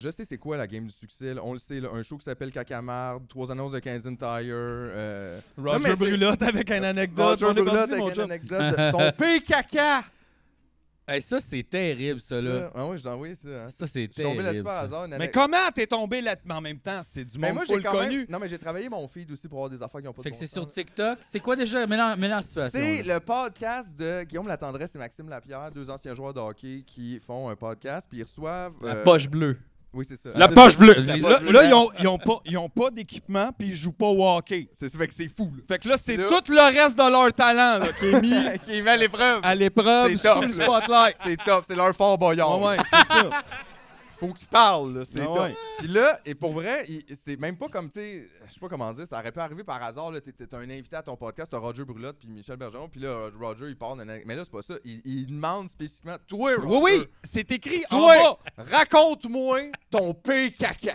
Je sais c'est quoi la game du succès. Là. On le sait, là, un show qui s'appelle Cacamarde, 3 annonces de Canadian Tire. Roger Brulotte avec une anecdote. Roger Brulotte avec une anecdote de son P-Caca! Hey, ça, c'est terrible, ça, là. Ah oui, je t'ai envoyé ça. Hein. Ça, c'est Je suis tombé là-dessus terrible. par hasard. Mais comment t'es tombé là en même temps? C'est du monde full connu. Non, mais j'ai travaillé mon feed aussi pour avoir des affaires qui n'ont pas Fait de que bon c'est sur sens. TikTok. C'est quoi déjà? Mets la situation. C'est là. le podcast de Guillaume Latendresse et Maxime Lapierre, 2 anciens joueurs de hockey qui font un podcast, puis ils reçoivent... La poche bleue. Oui, c'est ça. La poche bleue! Là, ils ont pas d'équipement puis ils jouent pas au hockey. C'est ça, fait que c'est fou. Là. Fait que là, c'est Là- tout le reste de leur talent là, qui est mis qui est mis à l'épreuve. à l'épreuve C'est sous top, le là. spotlight. C'est top, c'est leur fort boyard. Ouais, c'est ça. Faut qu'ils parlent, là, c'est Ah top. ouais. Puis là, et pour vrai, c'est même pas comme, tu sais, je sais pas comment dire, ça aurait pu arriver par hasard, là, t'es un invité à ton podcast, t'as Roger Brulotte puis Michel Bergeron, puis là, Roger, il parle, mais là, c'est pas ça, il demande spécifiquement, toi, Roger, Oui, c'est écrit en toi, bas. raconte-moi ton P-caca.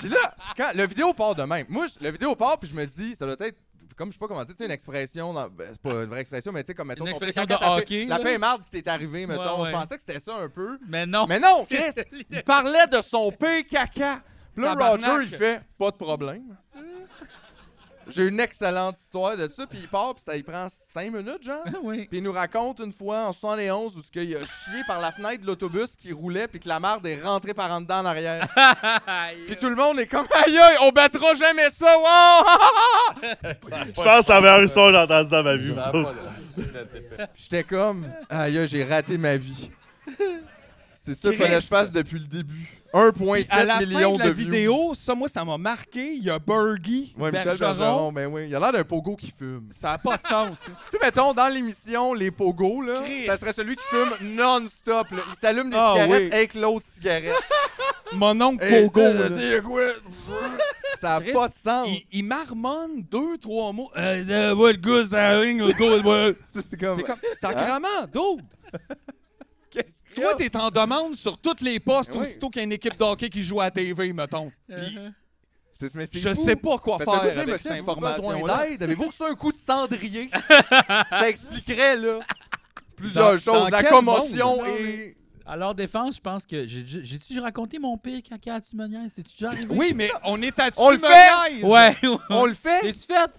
Puis là, quand le vidéo part de même, moi, le vidéo part, puis je me dis, ça doit être, comme je sais pas comment dire, tu sais, une expression, c'est pas une vraie expression, mais tu sais, comme mettons, Une ton expression P-caca, de hockey, la là. paix marde qui t'est arrivée, mettons, Ouais. je pensais que c'était ça un peu. Mais non. Mais non, Chris, il parlait de son P-caca. Puis là, Tabarnak. Roger, il fait « Pas de problème. » J'ai une excellente histoire de ça, puis il part, puis ça il prend 5 minutes, genre. Oui. Puis il nous raconte une fois en 71 où il a chié par la fenêtre de l'autobus qui roulait, puis que la marde est rentrée par en dedans en arrière. Puis tout le monde est comme « Aïe, aïe, on battra jamais ça, wow! » Je pense que c'est la meilleure histoire que j'ai entendue dans ma vie. Puis j'étais comme « Aïe, aïe, j'ai raté ma vie. » C'est ça qu'il Chris. fallait que je fasse depuis le début. À 1,7 la million fin de la de views. vidéo, ça, moi, ça m'a marqué. Il y a Bergie, Ouais, Michel Bergeron, ben oui. Il a l'air d'un pogo qui fume. Ça n'a pas de sens. Tu sais, mettons, dans l'émission, les pogos, là, Chris. ça serait celui qui fume non-stop. Là. Il s'allume des Ah, cigarettes oui. avec l'autre cigarette. Mon oncle Hey, Pogo. là. Ça n'a Chris, pas de sens. Il marmonne 2-3 mots. Le gars, ça ring, le gars, ouais. C'est comme... T'es comme, sacrement, dude. Qu'est-ce qu'il y Toi, a? t'es en demande sur toutes les postes Oui. aussitôt qu'il y a une équipe d'hockey qui joue à la TV, mettons. Puis, Mais c'est je fou. sais pas quoi Mais faire ça veut dire, avec monsieur, cette avez-vous besoin information-là. d'aide? Avez-vous reçu un coup de cendrier? Ça expliquerait, là, plusieurs Dans choses. La quel commotion monde? et... À leur défense, je pense que j'ai-tu raconté mon pire caca à Tumonière? C'est-tu déjà arrivé? Oui, mais on est à On le Tumoniaise. Ouais. On le fait? L'as-tu fait?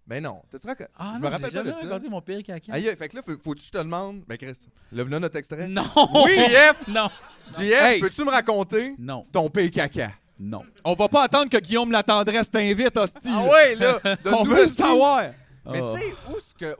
Ben non. T'as-tu raconté? Ah Je non, me rappelle j'ai pas de jamais ça. raconté mon pire caca. Aïe, fait que là, faut-tu que je te demande? Ben Chris, lève là notre extrait. Non! Oui, JF! Non! JF, Hey. peux-tu me raconter Non. ton P-caca? Non. On va pas attendre que Guillaume Latendresse t'invite, hostie. Ah là. ouais, là! On donne-nous veut le tout. savoir. Mais Ah. tu sais,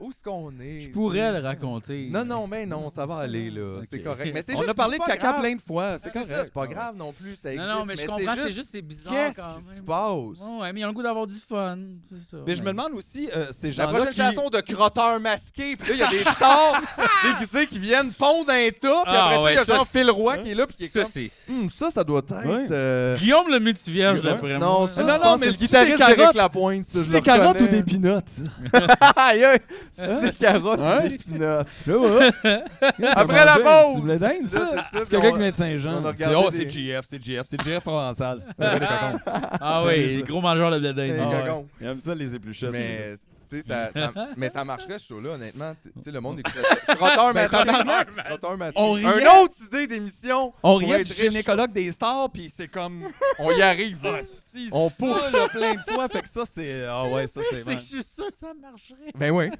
où est-ce qu'on est? Je pourrais le raconter. Non, mais non, ça va aller, là. Ok. C'est correct. Mais c'est On juste a parlé c'est de pas caca grave. plein de fois. C'est C'est ça, correct. c'est pas grave non plus, ça existe. Non, mais je comprends, c'est juste c'est bizarre Qu'est-ce quand qui se même. passe? Ouais, mais ils ont le goût d'avoir du fun. C'est ça. Mais je me demande aussi, ces La gens-là prochaine qui... chanson de crotteurs masqués, puis là, il y a des stars déguisés qui viennent pondre un tas, puis Ah, après ça, il y a ouais, ça, genre c'est- Phil Roy qui est là, puis qui est Ça, comme... c'est. Ça doit être... Ouais. Guillaume le multivierge, d'après Non, moi. ça, Non, je non, pense mais que c'est le c'est-tu guitariste des d'Éric carottes? Lapointe, ça, je C'est le des carottes ou reconnais. des peanuts? Aïe, aïe! C'est des carottes ou Ouais. des pinottes. Après la pause! Tu voulais dingue, ça? Là, c'est ça, C'est puis quelqu'un on- qui vient de on a Saint-Jean. regardé C'est oh, des- c'est GF Provençal. Regardez les cocons. Ah oui, gros mangeur de blé Hey, d'Inde. Ah, cocon. Il aime ça, les épluchettes. Mais, tu sais, mais ça marcherait, ce show-là, honnêtement. Tu sais, le monde écouterait ça. Crotteur masqué. Crotteur masqué. On riait. Une autre idée d'émission. On pour riait être du riche. gynécologue des stars, puis c'est comme... On y arrive. là. Hostie, On ça, pousse. là, plein de fois. Fait que ça, c'est... Ah ouais, ça, c'est... C'est que je suis sûr que ça marcherait. Ben oui,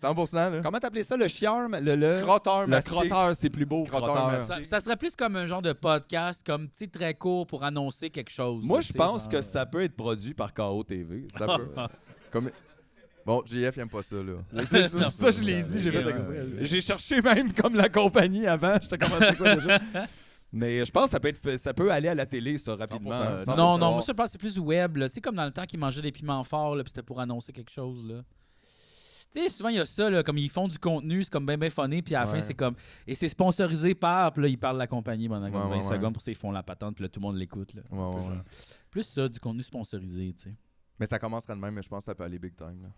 100%. Là. Comment t'appelais ça, le chiarme? Le Crotteur le masqué. crotteur, c'est plus beau, Crotteur crotteur. masqué. Ça serait plus comme un genre de podcast, comme tu sais, très court pour annoncer quelque chose. Moi, là, je tu sais, pense genre, que ça peut être produit par KO TV. Ça peut. Comme... Bon, JF, il aime pas ça, là. Ça, je l'ai dit, j'ai fait Ouais. exprès. J'ai cherché même comme la compagnie avant. J'étais commencé quoi déjà? Mais je pense que ça peut aller à la télé, ça, rapidement. 100%. Non, moi, je pense que c'est plus web. Tu sais, comme dans le temps qu'ils mangeaient des piments forts, là, puis c'était pour annoncer quelque chose. Là. Tu sais, souvent, il y a ça, là, comme ils font du contenu, c'est comme bien funny, puis à la fin, Ouais. c'est comme... Et c'est sponsorisé par... Puis là, ils parlent de la compagnie pendant comme Ouais, 20 ouais, secondes, pour ça, ils font la patente, puis là, tout le monde l'écoute. Là. Ouais. Plus ça, du contenu sponsorisé, tu sais. Mais ça commencerait de même, mais je pense que ça peut aller big time. Là.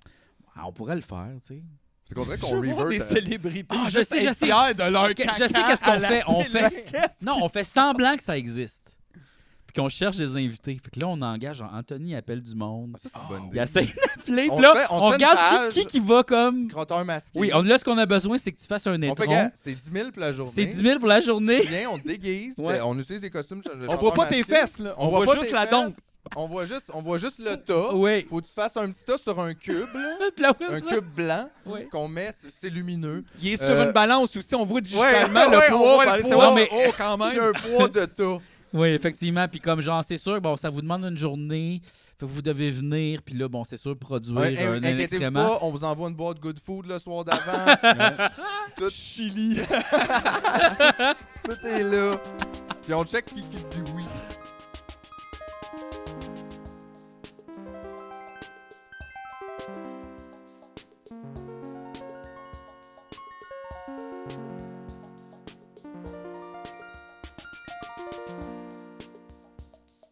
Ah, on pourrait le faire, tu sais. C'est qu'on dirait Je qu'on veux voir des revert. célébrités Ah, je juste sais, être je sais. fiers de leur Ok, caca je sais qu'est-ce qu'on à la fait. On télé. fait... Non, on fait semblant que ça existe. Puis qu'on cherche des invités. Fait que là, on engage, genre, Anthony appelle du monde. Ah, ça, c'est une bonne Il idée. essaie d'appeler. On Puis là, se fait- on on se fait une regarde page. qui va comme... Crotteur masqué. Oui, là, ce qu'on a besoin, c'est que tu fasses un On fait étron. que c'est 10 000 pour la journée. C'est 10 000 pour la journée. Tu viens, on te déguise, Ouais. on utilise des costumes. On voit pas tes fesses, là. On voit pas juste tes la fesses. dompe. On voit juste le tas. Oui. Faut que tu fasses un petit tas sur un cube, là. Puis là, après Un ça- cube blanc Oui. qu'on met, c'est lumineux. Il est sur une balance aussi. On voit digitalement ouais, le on poids. voit pour le aller poids. savoir, Non, mais- oh, quand Il y a même. un poids de tas. Oui, effectivement. Puis comme genre, c'est sûr, bon, ça vous demande une journée. Fait que vous devez venir. Puis là, bon, c'est sûr, produire un Inquiétez-vous excrément. pas, on vous envoie une boîte Good Food le soir d'avant. Tout Chili. Tout est là. Puis on check qui dit oui.